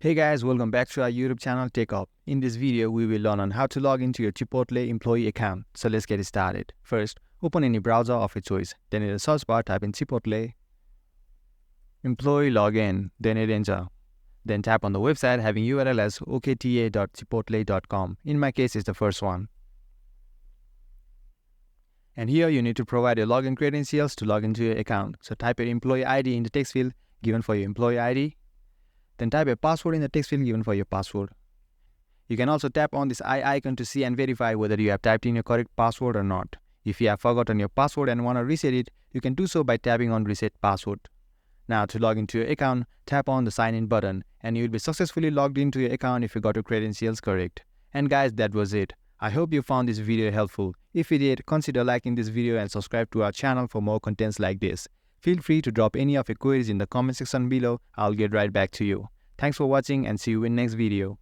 Hey guys, welcome back to our YouTube channel TechUp. In this video, we will learn on how to log into your Chipotle employee account. So let's get started. First, open any browser of your choice. Then in the search bar, type in Chipotle employee login. Then hit enter. Then tap on the website having URL as okta.chipotle.com. In my case, it's the first one. And here you need to provide your login credentials to log into your account. So type your employee ID in the text field given for your employee ID. Then type a password in the text field given for your password. You can also tap on this eye icon to see and verify whether you have typed in your correct password or not. If you have forgotten your password and want to reset it, you can do so by tapping on Reset Password. Now to log into your account, tap on the Sign In button and you will be successfully logged into your account if you got your credentials correct. And guys, that was it. I hope you found this video helpful. If you did, consider liking this video and subscribe to our channel for more contents like this. Feel free to drop any of your queries in the comment section below. I'll get right back to you. Thanks for watching and see you in next video.